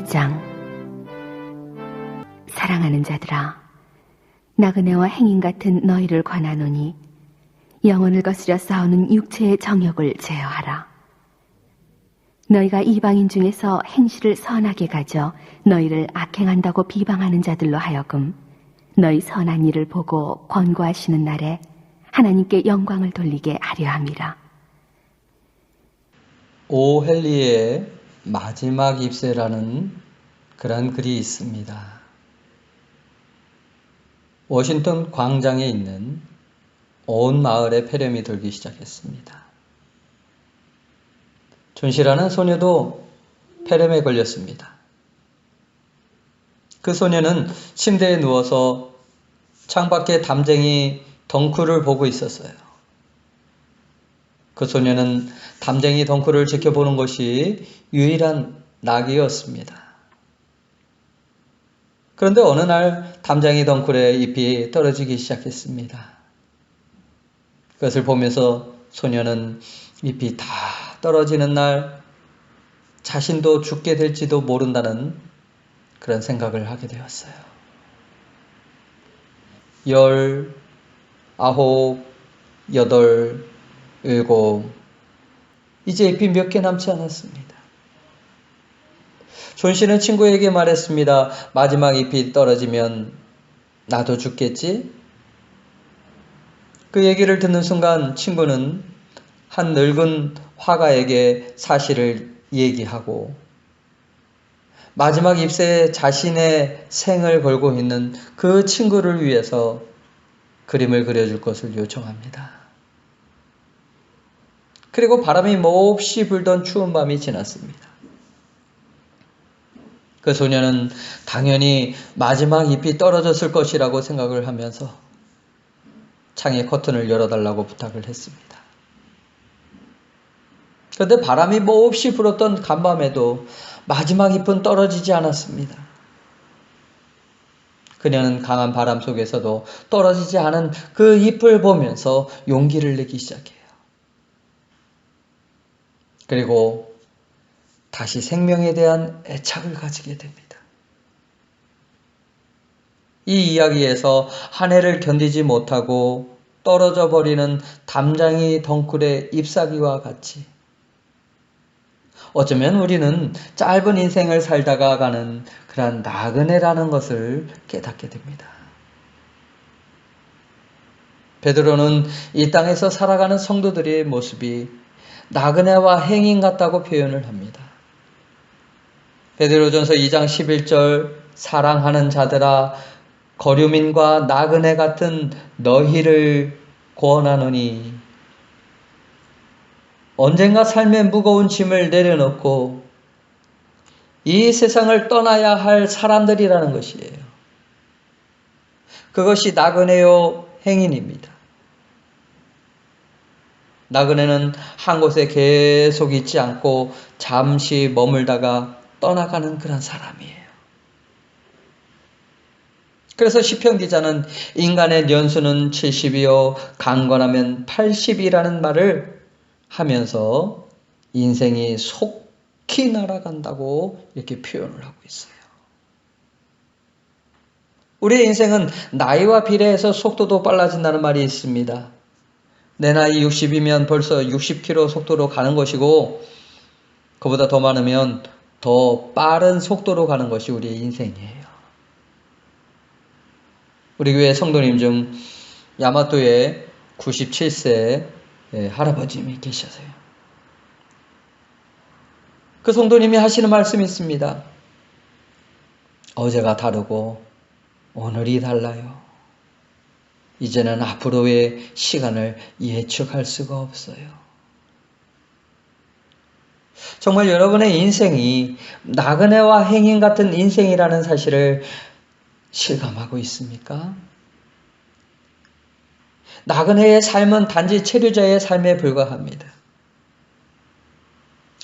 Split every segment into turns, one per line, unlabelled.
2장. 사랑하는 자들아, 나그네와 행인 같은 너희를 권하노니 영혼을 거스려 싸우는 육체의 정욕을 제어하라. 너희가 이방인 중에서 행실을 선하게 가져 너희를 악행한다고 비방하는 자들로 하여금 너희 선한 일을 보고 권고하시는 날에 하나님께 영광을 돌리게 하려 함이라.
오헨리의 마지막 입세라는 그런 글이 있습니다. 워싱턴 광장에 있는 온 마을에 폐렴이 돌기 시작했습니다. 존시라는 소녀도 폐렴에 걸렸습니다. 그 소녀는 침대에 누워서 창밖에 담쟁이 덩쿨을 보고 있었어요. 그 소녀는 담쟁이 덩쿨을 지켜보는 것이 유일한 낙이었습니다. 그런데 어느 날 담쟁이 덩쿨의 잎이 떨어지기 시작했습니다. 그것을 보면서 소녀는 잎이 다 떨어지는 날 자신도 죽게 될지도 모른다는 그런 생각을 하게 되었어요. 10, 9, 8, 7, 이제 잎이 몇 개 남지 않았습니다. 존 씨는 친구에게 말했습니다. 마지막 잎이 떨어지면 나도 죽겠지? 그 얘기를 듣는 순간 친구는 한 늙은 화가에게 사실을 얘기하고 마지막 잎새에 자신의 생을 걸고 있는 그 친구를 위해서 그림을 그려줄 것을 요청합니다. 그리고 바람이 몹시 불던 추운 밤이 지났습니다. 그 소녀는 당연히 마지막 잎이 떨어졌을 것이라고 생각을 하면서 창의 커튼을 열어달라고 부탁을 했습니다. 그런데 바람이 몹시 불었던 간밤에도 마지막 잎은 떨어지지 않았습니다. 그녀는 강한 바람 속에서도 떨어지지 않은 그 잎을 보면서 용기를 내기 시작해요. 그리고 다시 생명에 대한 애착을 가지게 됩니다. 이 이야기에서 한 해를 견디지 못하고 떨어져 버리는 담장이 덩쿨의 잎사귀와 같이 어쩌면 우리는 짧은 인생을 살다가 가는 그런 나그네라는 것을 깨닫게 됩니다. 베드로는 이 땅에서 살아가는 성도들의 모습이 나그네와 행인 같다고 표현을 합니다. 베드로전서 2장 11절 사랑하는 자들아 거류민과 나그네 같은 너희를 권하노니 언젠가 삶의 무거운 짐을 내려놓고 이 세상을 떠나야 할 사람들이라는 것이에요. 그것이 나그네요 행인입니다. 나그네는 한 곳에 계속 있지 않고 잠시 머물다가 떠나가는 그런 사람이에요. 그래서 시편 기자는 인간의 연수는 70이요 강건하면 80이라는 말을 하면서 인생이 속히 날아간다고 이렇게 표현을 하고 있어요. 우리의 인생은 나이와 비례해서 속도도 빨라진다는 말이 있습니다. 내 나이 60이면 벌써 60km 속도로 가는 것이고 그보다 더 많으면 더 빠른 속도로 가는 것이 우리의 인생이에요. 우리 교회 성도님 중 야마토에 97세 할아버님이 계셔서요. 그 성도님이 하시는 말씀이 있습니다. 어제가 다르고 오늘이 달라요. 이제는 앞으로의 시간을 예측할 수가 없어요. 정말 여러분의 인생이 나그네와 행인 같은 인생이라는 사실을 실감하고 있습니까? 나그네의 삶은 단지 체류자의 삶에 불과합니다.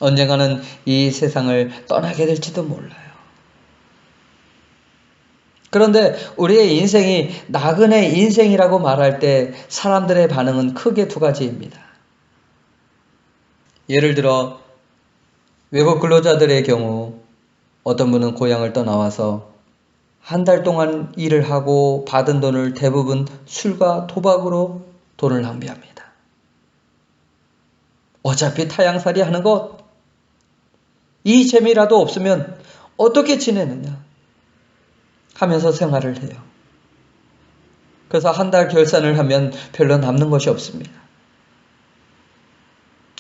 언젠가는 이 세상을 떠나게 될지도 몰라요. 그런데 우리의 인생이 나그네 인생이라고 말할 때 사람들의 반응은 크게 두 가지입니다. 예를 들어 외국 근로자들의 경우 어떤 분은 고향을 떠나와서 한 달 동안 일을 하고 받은 돈을 대부분 술과 도박으로 돈을 낭비합니다. 어차피 타향살이 하는 것, 이 재미라도 없으면 어떻게 지내느냐 하면서 생활을 해요. 그래서 한 달 결산을 하면 별로 남는 것이 없습니다.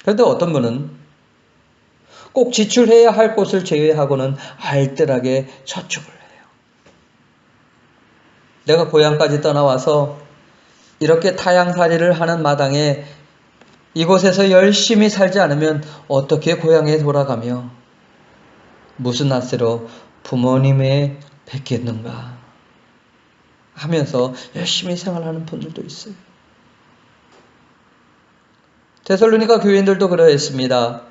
그런데 어떤 분은 꼭 지출해야 할 곳을 제외하고는 알뜰하게 저축을 해요. 내가 고향까지 떠나와서 이렇게 타향살이를 하는 마당에 이곳에서 열심히 살지 않으면 어떻게 고향에 돌아가며 무슨 낯으로 부모님의 뵙겠는가 하면서 열심히 생활하는 분들도 있어요. 데살로니가 교인들도 그러했습니다.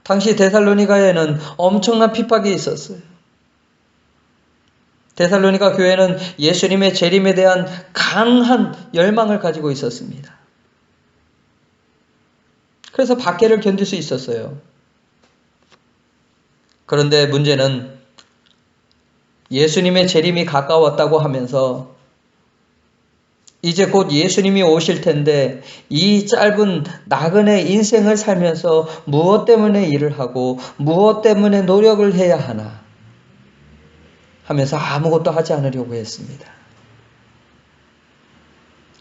당시 데살로니가에는 엄청난 핍박이 있었어요. 데살로니가 교회는 예수님의 재림에 대한 강한 열망을 가지고 있었습니다. 그래서 박해를 견딜 수 있었어요. 그런데 문제는 예수님의 재림이 가까웠다고 하면서 이제 곧 예수님이 오실 텐데 이 짧은 나그네 인생을 살면서 무엇 때문에 일을 하고 무엇 때문에 노력을 해야 하나 하면서 아무것도 하지 않으려고 했습니다.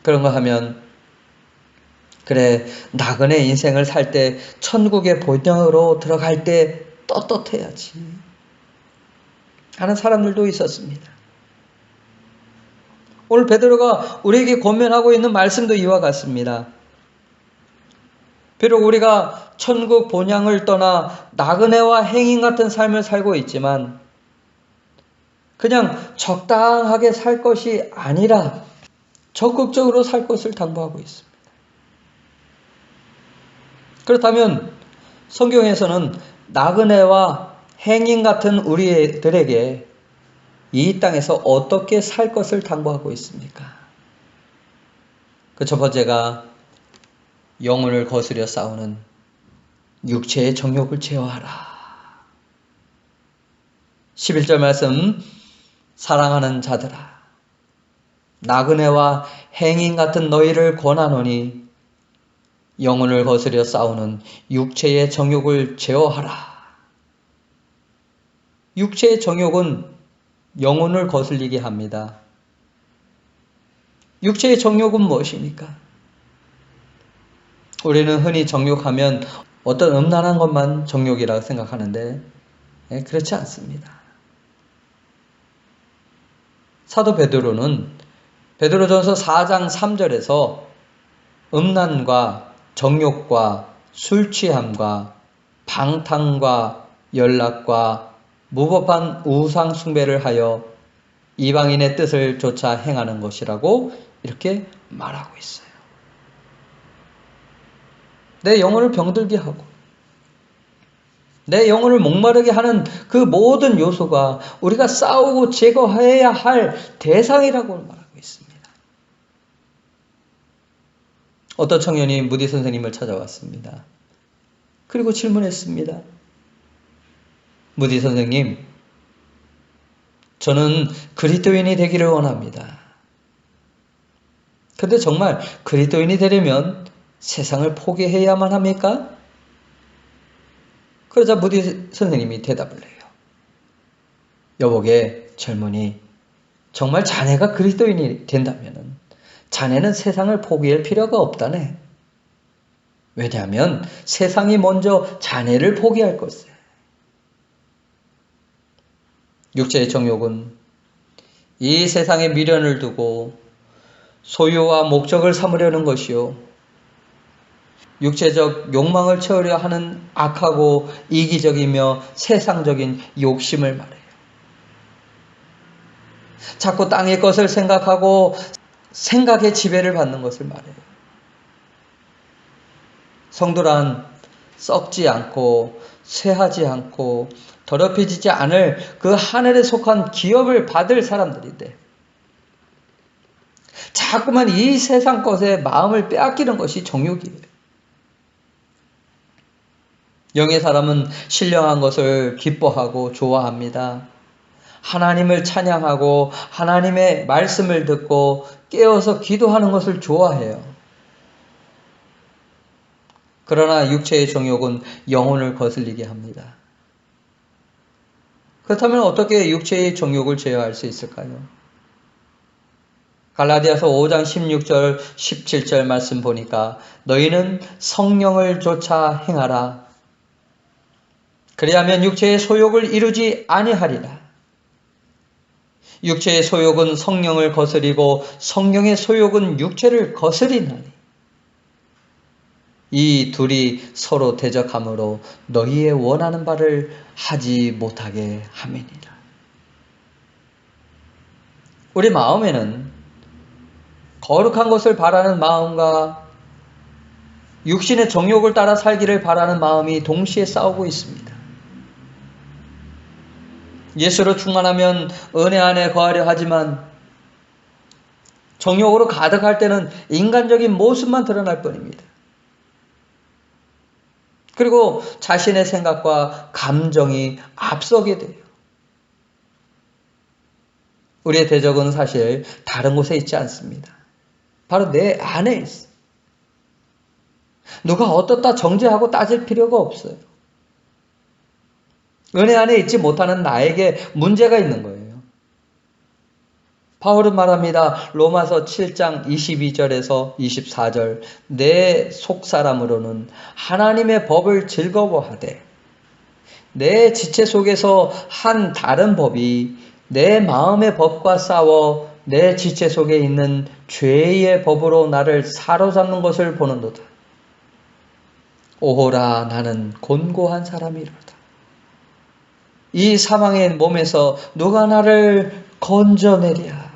그런 거 하면 그래 나그네 인생을 살 때 천국의 본향으로 들어갈 때 떳떳해야지 하는 사람들도 있었습니다. 오늘 베드로가 우리에게 권면하고 있는 말씀도 이와 같습니다. 비록 우리가 천국 본향을 떠나 나그네와 행인 같은 삶을 살고 있지만 그냥 적당하게 살 것이 아니라 적극적으로 살 것을 당부하고 있습니다. 그렇다면 성경에서는 나그네와 행인 같은 우리들에게 이 땅에서 어떻게 살 것을 당부하고 있습니까? 그 첫 번째가 영혼을 거스려 싸우는 육체의 정욕을 제어하라. 11절 말씀, 사랑하는 자들아 나그네와 행인 같은 너희를 권하노니 영혼을 거스려 싸우는 육체의 정욕을 제어하라. 육체의 정욕은 영혼을 거슬리게 합니다. 육체의 정욕은 무엇입니까? 우리는 흔히 정욕하면 어떤 음란한 것만 정욕이라고 생각하는데 그렇지 않습니다. 사도 베드로는 베드로전서 4장 3절에서 음란과 정욕과 술 취함과 방탕과 연락과 무법한 우상 숭배를 하여 이방인의 뜻을 조차 행하는 것이라고 이렇게 말하고 있어요. 내 영혼을 병들게 하고 내 영혼을 목마르게 하는 그 모든 요소가 우리가 싸우고 제거해야 할 대상이라고 말하고 있습니다. 어떤 청년이 무디 선생님을 찾아왔습니다. 그리고 질문했습니다. 무디 선생님, 저는 그리스도인이 되기를 원합니다. 그런데 정말 그리스도인이 되려면 세상을 포기해야만 합니까? 그러자 무디 선생님이 대답을 해요. 여보게 젊은이, 정말 자네가 그리스도인이 된다면 자네는 세상을 포기할 필요가 없다네. 왜냐하면 세상이 먼저 자네를 포기할 것이에요. 육체의 정욕은 이 세상의 미련을 두고 소유와 목적을 삼으려는 것이요. 육체적 욕망을 채우려 하는 악하고 이기적이며 세상적인 욕심을 말해요. 자꾸 땅의 것을 생각하고 생각의 지배를 받는 것을 말해요. 성도란 썩지 않고 쇠하지 않고 더럽혀지지 않을 그 하늘에 속한 기업을 받을 사람들인데 자꾸만 이 세상 것에 마음을 빼앗기는 것이 정욕이에요. 영의 사람은 신령한 것을 기뻐하고 좋아합니다. 하나님을 찬양하고 하나님의 말씀을 듣고 깨어서 기도하는 것을 좋아해요. 그러나 육체의 정욕은 영혼을 거슬리게 합니다. 그렇다면 어떻게 육체의 정욕을 제어할 수 있을까요? 갈라디아서 5장 16절 17절 말씀 보니까 너희는 성령을 쫓아 행하라. 그리하면 육체의 소욕을 이루지 아니하리라. 육체의 소욕은 성령을 거스리고 성령의 소욕은 육체를 거스리나니 이 둘이 서로 대적하므로 너희의 원하는 바를 하지 못하게 함이니라. 우리 마음에는 거룩한 것을 바라는 마음과 육신의 정욕을 따라 살기를 바라는 마음이 동시에 싸우고 있습니다. 예수로 충만하면 은혜 안에 거하려 하지만 정욕으로 가득할 때는 인간적인 모습만 드러날 뿐입니다. 그리고 자신의 생각과 감정이 앞서게 돼요. 우리의 대적은 사실 다른 곳에 있지 않습니다. 바로 내 안에 있어요. 누가 어떻다 정죄하고 따질 필요가 없어요. 은혜 안에 있지 못하는 나에게 문제가 있는 거예요. 바울은 말합니다. 로마서 7장 22절에서 24절 내 속사람으로는 하나님의 법을 즐거워하되 내 지체 속에서 한 다른 법이 내 마음의 법과 싸워 내 지체 속에 있는 죄의 법으로 나를 사로잡는 것을 보는도다. 오호라 나는 곤고한 사람이로다. 이 사망의 몸에서 누가 나를 건져내랴.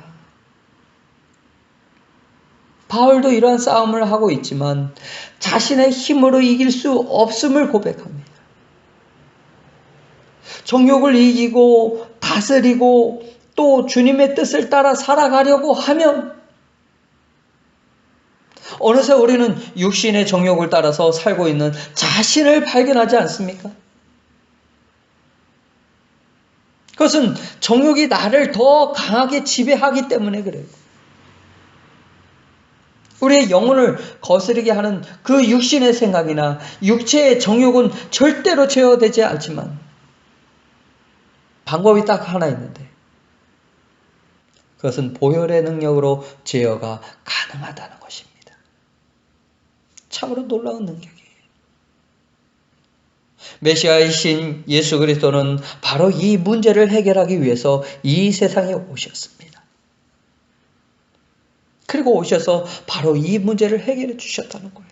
바울도 이러한 싸움을 하고 있지만 자신의 힘으로 이길 수 없음을 고백합니다. 정욕을 이기고 다스리고 또 주님의 뜻을 따라 살아가려고 하면 어느새 우리는 육신의 정욕을 따라서 살고 있는 자신을 발견하지 않습니까? 그것은 정욕이 나를 더 강하게 지배하기 때문에 그래요. 우리의 영혼을 거스르게 하는 그 육신의 생각이나 육체의 정욕은 절대로 제어되지 않지만 방법이 딱 하나 있는데 그것은 보혈의 능력으로 제어가 가능하다는 것입니다. 참으로 놀라운 능력이에요. 메시아이신 예수 그리스도는 바로 이 문제를 해결하기 위해서 이 세상에 오셨습니다. 그리고 오셔서 바로 이 문제를 해결해 주셨다는 거예요.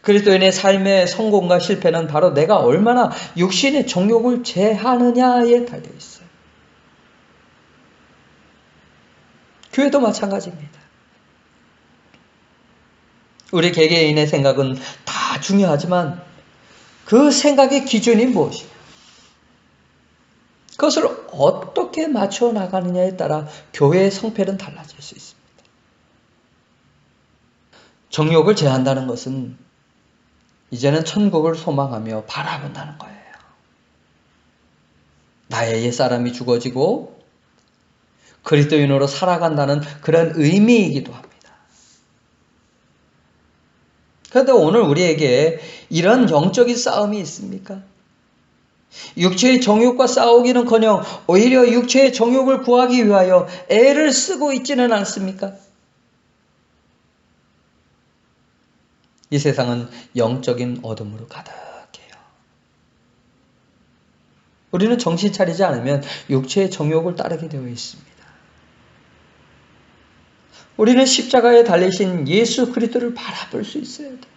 그리스도인의 삶의 성공과 실패는 바로 내가 얼마나 육신의 정욕을 제하느냐에 달려 있어요. 교회도 마찬가지입니다. 우리 개개인의 생각은 다 중요하지만 그 생각의 기준이 무엇이냐? 그것을 어떻게 맞춰 나가느냐에 따라 교회의 성패는 달라질 수 있습니다. 정욕을 제한다는 것은 이제는 천국을 소망하며 바라본다는 거예요. 나의 옛사람이 죽어지고 그리스도인으로 살아간다는 그런 의미이기도 합니다. 그런데 오늘 우리에게 이런 영적인 싸움이 있습니까? 육체의 정욕과 싸우기는커녕 오히려 육체의 정욕을 구하기 위하여 애를 쓰고 있지는 않습니까? 이 세상은 영적인 어둠으로 가득해요. 우리는 정신 차리지 않으면 육체의 정욕을 따르게 되어 있습니다. 우리는 십자가에 달리신 예수 그리스도를 바라볼 수 있어야 돼요.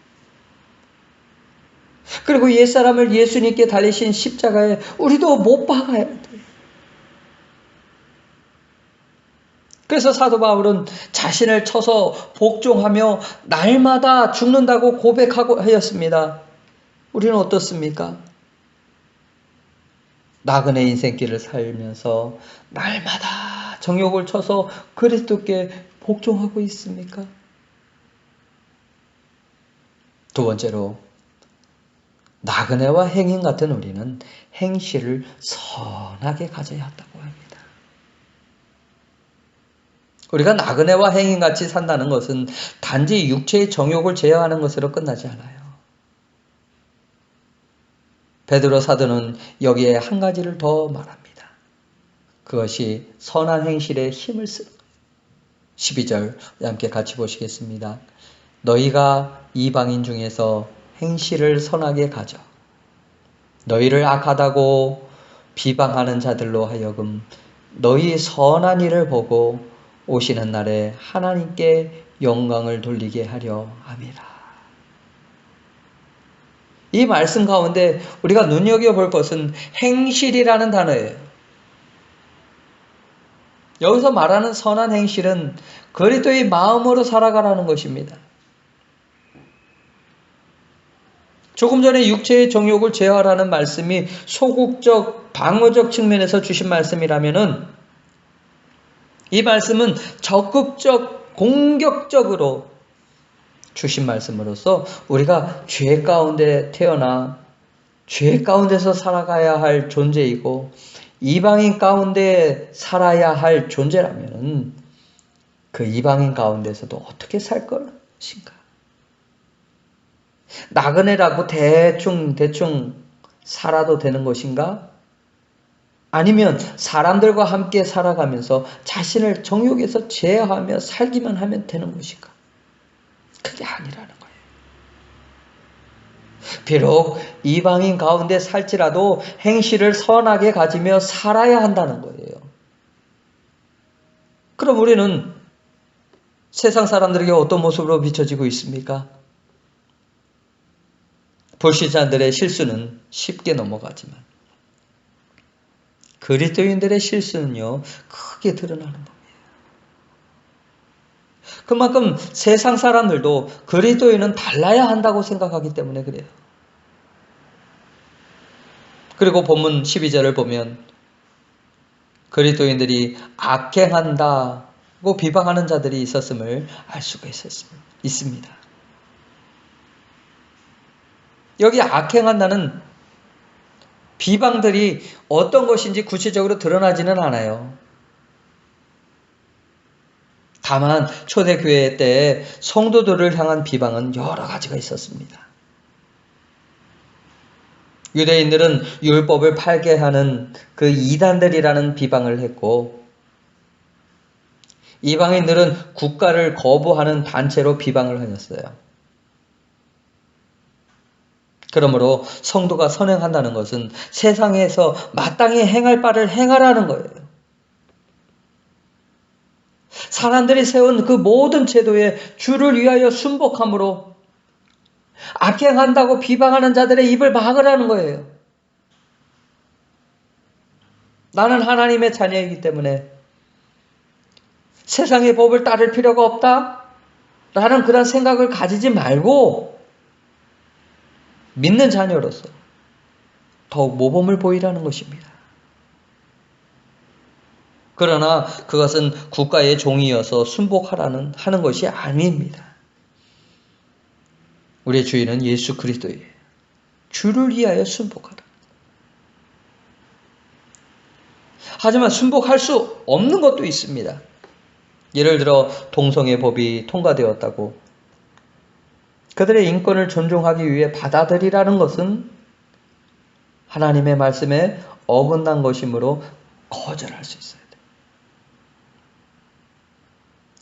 그리고 옛사람을 예수님께 달리신 십자가에 우리도 못 박아야 돼요. 그래서 사도 바울은 자신을 쳐서 복종하며 날마다 죽는다고 고백하고 하였습니다. 우리는 어떻습니까? 나그네 인생길을 살면서 날마다 정욕을 쳐서 그리스도께 복종하고 있습니까? 두 번째로 나그네와 행인 같은 우리는 행실을 선하게 가져야 한다고 합니다. 우리가 나그네와 행인같이 산다는 것은 단지 육체의 정욕을 제어하는 것으로 끝나지 않아요. 베드로 사도는 여기에 한 가지를 더 말합니다. 그것이 선한 행실에 힘을 쓰는 거예요. 12절 함께 같이 보시겠습니다. 너희가 이방인 중에서 행실을 선하게 가져 너희를 악하다고 비방하는 자들로 하여금 너희 선한 일을 보고 오시는 날에 하나님께 영광을 돌리게 하려 함이라. 이 말씀 가운데 우리가 눈여겨볼 것은 행실이라는 단어예요. 여기서 말하는 선한 행실은 그리스도의 마음으로 살아가라는 것입니다. 조금 전에 육체의 정욕을 제어하라는 말씀이 소극적, 방어적 측면에서 주신 말씀이라면은 이 말씀은 적극적, 공격적으로 주신 말씀으로서 우리가 죄 가운데 태어나 죄 가운데서 살아가야 할 존재이고 이방인 가운데 살아야 할 존재라면 그 이방인 가운데서도 어떻게 살 것인가? 나그네라고 대충 살아도 되는 것인가? 아니면 사람들과 함께 살아가면서 자신을 정욕에서 제어하며 살기만 하면 되는 것인가? 그게 아니라는 거예요. 비록 이방인 가운데 살지라도 행실을 선하게 가지며 살아야 한다는 거예요. 그럼 우리는 세상 사람들에게 어떤 모습으로 비춰지고 있습니까? 불신자들의 실수는 쉽게 넘어가지만 그리스도인들의 실수는요 크게 드러나는 겁니다. 그만큼 세상 사람들도 그리스도인은 달라야 한다고 생각하기 때문에 그래요. 그리고 본문 12절을 보면 그리스도인들이 악행한다고 비방하는 자들이 있었음을 알 수가 있습니다. 여기 악행한다는 비방들이 어떤 것인지 구체적으로 드러나지는 않아요. 다만 초대교회 때 성도들을 향한 비방은 여러 가지가 있었습니다. 유대인들은 율법을 파괴하는 그 이단들이라는 비방을 했고 이방인들은 국가를 거부하는 단체로 비방을 하였어요. 그러므로 성도가 선행한다는 것은 세상에서 마땅히 행할 바를 행하라는 거예요. 사람들이 세운 그 모든 제도에 주를 위하여 순복함으로 악행한다고 비방하는 자들의 입을 막으라는 거예요. 나는 하나님의 자녀이기 때문에 세상의 법을 따를 필요가 없다? 라는 그런 생각을 가지지 말고 믿는 자녀로서 더욱 모범을 보이라는 것입니다. 그러나 그것은 국가의 종이어서 순복하는 것이 아닙니다. 우리의 주인은 예수 그리스도예요. 주를 위하여 순복하라. 하지만 순복할 수 없는 것도 있습니다. 예를 들어 동성애 법이 통과되었다고 그들의 인권을 존중하기 위해 받아들이라는 것은 하나님의 말씀에 어긋난 것이므로 거절할 수 있어야 돼요.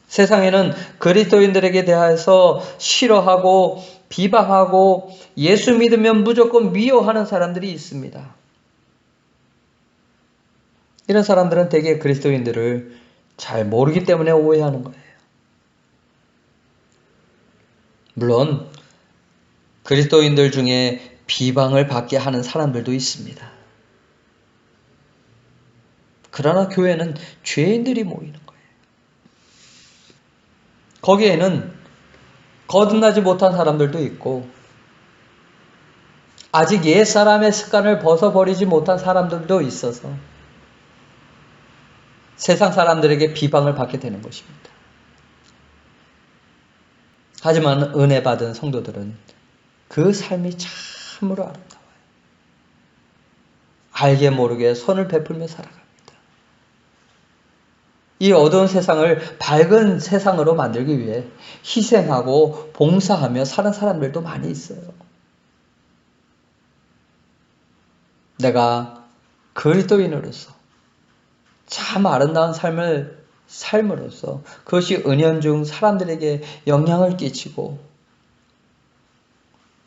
세상에는 그리스도인들에게 대해서 싫어하고 비방하고 예수 믿으면 무조건 미워하는 사람들이 있습니다. 이런 사람들은 대개 그리스도인들을 잘 모르기 때문에 오해하는 거예요. 물론 그리스도인들 중에 비방을 받게 하는 사람들도 있습니다. 그러나 교회는 죄인들이 모이는 거예요. 거기에는 거듭나지 못한 사람들도 있고 아직 옛사람의 습관을 벗어버리지 못한 사람들도 있어서 세상 사람들에게 비방을 받게 되는 것입니다. 하지만 은혜 받은 성도들은 그 삶이 참으로 아름다워요. 알게 모르게 선을 베풀며 살아갑니다. 이 어두운 세상을 밝은 세상으로 만들기 위해 희생하고 봉사하며 사는 사람들도 많이 있어요. 내가 그리스도인으로서 참 아름다운 삶을 삶으로써 그것이 은연중 사람들에게 영향을 끼치고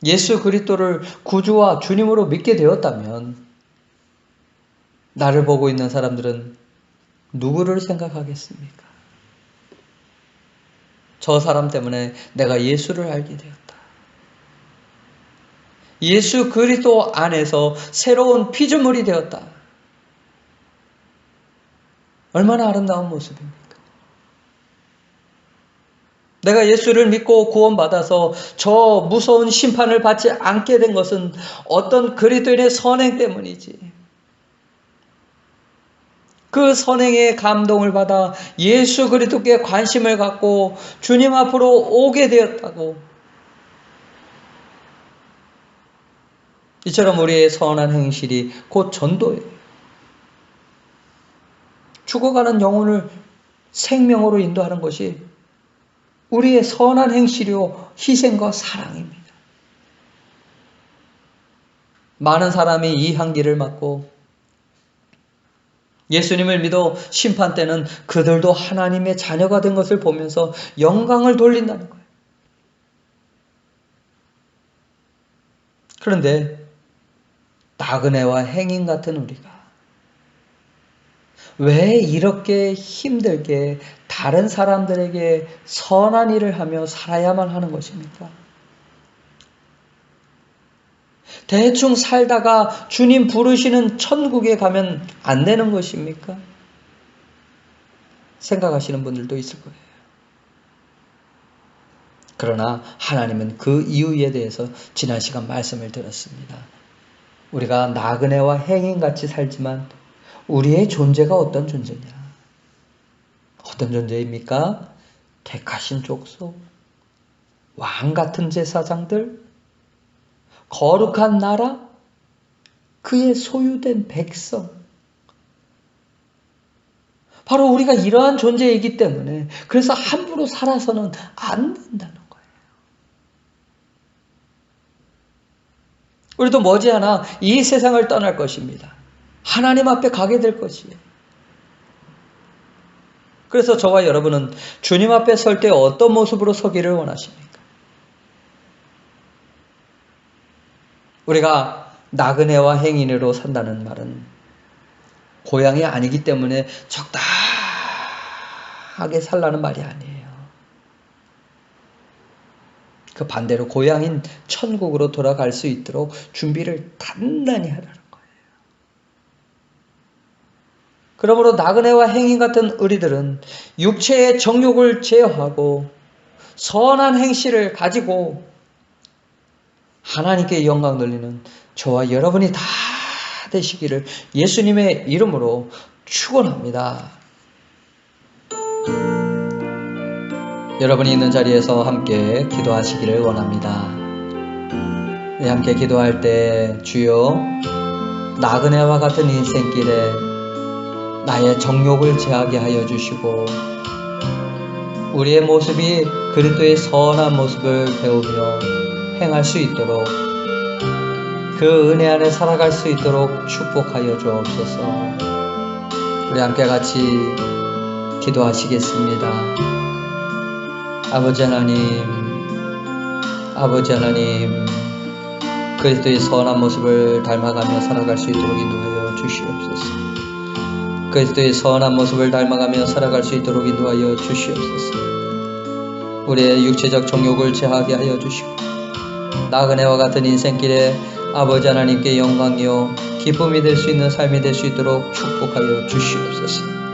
예수 그리스도를 구주와 주님으로 믿게 되었다면 나를 보고 있는 사람들은 누구를 생각하겠습니까? 저 사람 때문에 내가 예수를 알게 되었다. 예수 그리스도 안에서 새로운 피조물이 되었다. 얼마나 아름다운 모습입니까? 내가 예수를 믿고 구원받아서 저 무서운 심판을 받지 않게 된 것은 어떤 그리스도인의 선행 때문이지. 그 선행에 감동을 받아 예수 그리스도께 관심을 갖고 주님 앞으로 오게 되었다고. 이처럼 우리의 선한 행실이 곧 전도예요. 죽어가는 영혼을 생명으로 인도하는 것이 우리의 선한 행실이요 희생과 사랑입니다. 많은 사람이 이 한길을 맞고 예수님을 믿어 심판 때는 그들도 하나님의 자녀가 된 것을 보면서 영광을 돌린다는 거예요. 그런데 나그네와 행인 같은 우리가 왜 이렇게 힘들게 다른 사람들에게 선한 일을 하며 살아야만 하는 것입니까? 대충 살다가 주님 부르시는 천국에 가면 안 되는 것입니까? 생각하시는 분들도 있을 거예요. 그러나 하나님은 그 이유에 대해서 지난 시간 말씀을 드렸습니다. 우리가 나그네와 행인같이 살지만 우리의 존재가 어떤 존재냐? 어떤 존재입니까? 택하신 족속, 왕 같은 제사장들, 거룩한 나라, 그의 소유된 백성. 바로 우리가 이러한 존재이기 때문에 그래서 함부로 살아서는 안 된다는 거예요. 우리도 머지않아 이 세상을 떠날 것입니다. 하나님 앞에 가게 될 것이에요. 그래서 저와 여러분은 주님 앞에 설 때 어떤 모습으로 서기를 원하십니까? 우리가 나그네와 행인으로 산다는 말은 고향이 아니기 때문에 적당하게 살라는 말이 아니에요. 그 반대로 고향인 천국으로 돌아갈 수 있도록 준비를 단단히 하라는 거예요. 그러므로 나그네와 행인 같은 우리들은 육체의 정욕을 제어하고 선한 행실을 가지고 하나님께 영광 돌리는 저와 여러분이 다 되시기를 예수님의 이름으로 축원합니다. 여러분이 있는 자리에서 함께 기도하시기를 원합니다. 우리 함께 기도할 때 주여 나그네와 같은 인생길에 나의 정욕을 제하게 하여 주시고 우리의 모습이 그리스도의 선한 모습을 배우며 행할 수 있도록 그 은혜 안에 살아갈 수 있도록 축복하여 주옵소서. 우리 함께 같이 기도하시겠습니다. 아버지 하나님, 그리스도의 선한 모습을 닮아가며 살아갈 수 있도록 인도하여 주시옵소서. 그리스도의 선한 모습을 닮아가며 살아갈 수 있도록 인도하여 주시옵소서. 우리의 육체적 정욕을 제하게 하여 주시고 나그네와 같은 인생길에 아버지 하나님께 영광이요 기쁨이 될 수 있는 삶이 될 수 있도록 축복하여 주시옵소서.